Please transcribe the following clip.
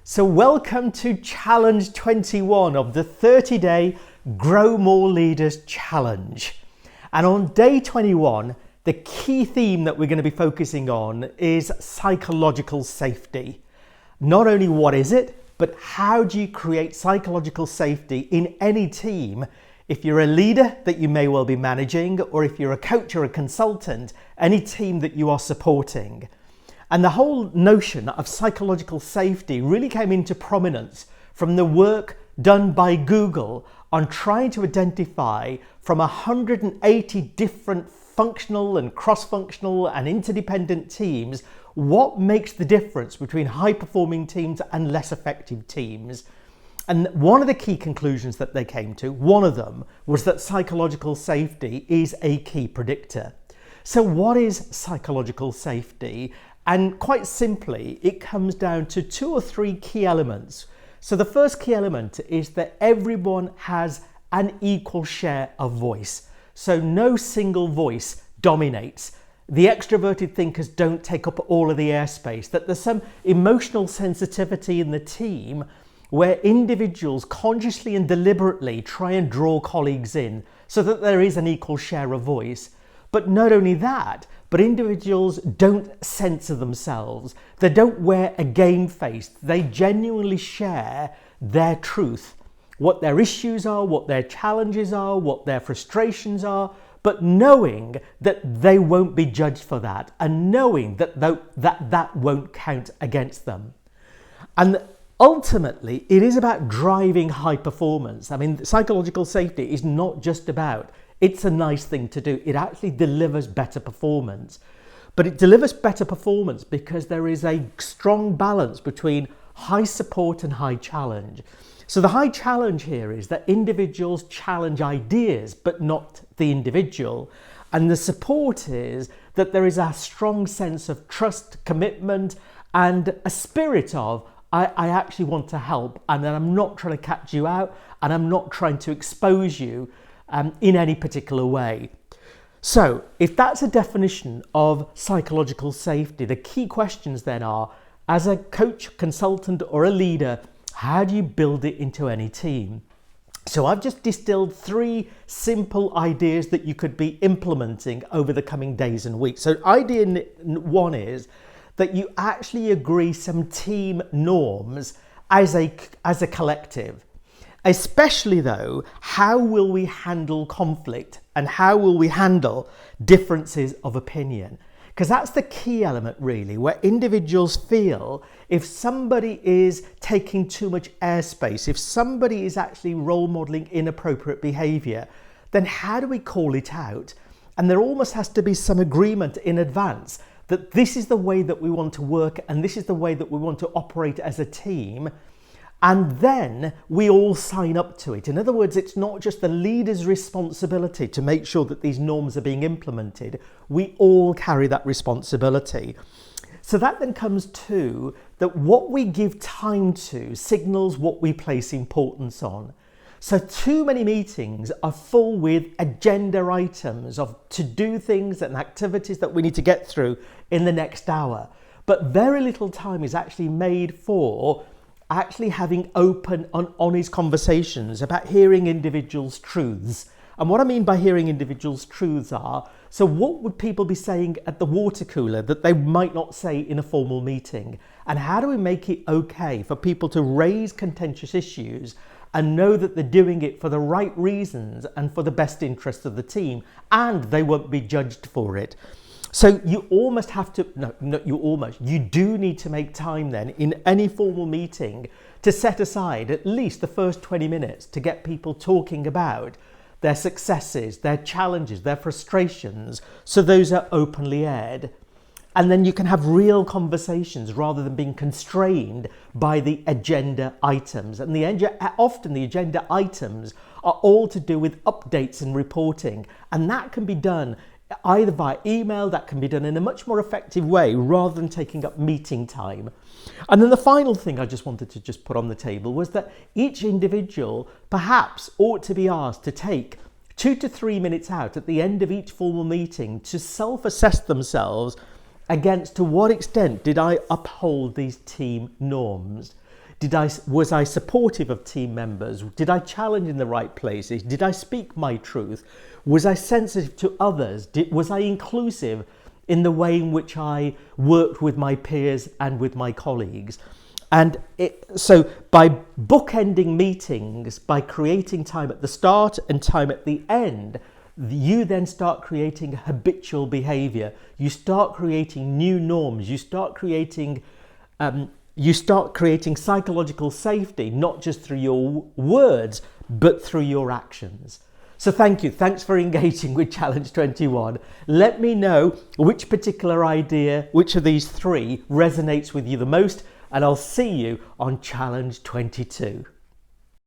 So welcome to Challenge 21 of the 30-day Grow More Leaders Challenge. And on day 21, the key theme that we're going to be focusing on is psychological safety. Not only what is it, but how do you create psychological safety in any team? If you're a leader that you may well be managing, or if you're a coach or a consultant, any team that you are supporting. And the whole notion of psychological safety really came into prominence from the work done by Google on trying to identify from 180 different functional and cross-functional and interdependent teams what makes the difference between high-performing teams and less effective teams. And one of the key conclusions that they came to, one of them, was that psychological safety is a key predictor. So what is psychological safety? And quite simply, it comes down to 2 or 3 key elements. So the first key element is that everyone has an equal share of voice. So no single voice dominates. The extroverted thinkers don't take up all of the airspace, that there's some emotional sensitivity in the team where individuals consciously and deliberately try and draw colleagues in so that there is an equal share of voice. But not only that, but individuals don't censor themselves. They don't wear a game face. They genuinely share their truth, what their issues are, what their challenges are, what their frustrations are, but knowing that they won't be judged for that and knowing that that won't count against them. And ultimately, it is about driving high performance. I mean, psychological safety is not just about it's a nice thing to do. It actually delivers better performance. But it delivers better performance because there is a strong balance between high support and high challenge. So the high challenge here is that individuals challenge ideas, but not the individual. And the support is that there is a strong sense of trust, commitment, and a spirit of, I actually want to help, and then I'm not trying to catch you out, and I'm not trying to expose you in any particular way. So if that's a definition of psychological safety, the key questions then are, as a coach, consultant, or a leader, how do you build it into any team? So I've just distilled 3 simple ideas that you could be implementing over the coming days and weeks. So idea 1 is that you actually agree some team norms as a collective. Especially though, how will we handle conflict and how will we handle differences of opinion? Because that's the key element really, where individuals feel if somebody is taking too much airspace, if somebody is actually role modeling inappropriate behavior, then how do we call it out? And there almost has to be some agreement in advance that this is the way that we want to work and this is the way that we want to operate as a team. And then we all sign up to it. In other words, it's not just the leader's responsibility to make sure that these norms are being implemented. We all carry that responsibility. So that then comes to that what we give time to signals what we place importance on. So too many meetings are full with agenda items of to-do things and activities that we need to get through in the next hour. But very little time is actually made for actually having open and honest conversations about hearing individuals' truths. And what I mean by hearing individuals' truths are, so what would people be saying at the water cooler that they might not say in a formal meeting? And how do we make it okay for people to raise contentious issues and know that they're doing it for the right reasons and for the best interest of the team, and they won't be judged for it? So you almost have to, you do need to make time then in any formal meeting to set aside at least the first 20 minutes to get people talking about their successes, their challenges, their frustrations, so those are openly aired. And then you can have real conversations rather than being constrained by the agenda items. And often the agenda items are all to do with updates and reporting, and that can be done either via email, that can be done in a much more effective way rather than taking up meeting time. And then the final thing I just wanted to put on the table was that each individual perhaps ought to be asked to take 2 to 3 minutes out at the end of each formal meeting to self-assess themselves against to what extent did I uphold these team norms? Was I supportive of team members? Did I challenge in the right places? Did I speak my truth? Was I sensitive to others? Was I inclusive in the way in which I worked with my peers and with my colleagues? And so by bookending meetings, by creating time at the start and time at the end, you then start creating habitual behavior. You start creating new norms. You start creating psychological safety, not just through your words, but through your actions. So thank you. Thanks for engaging with Challenge 21. Let me know which particular idea, which of these three resonates with you the most, and I'll see you on Challenge 22.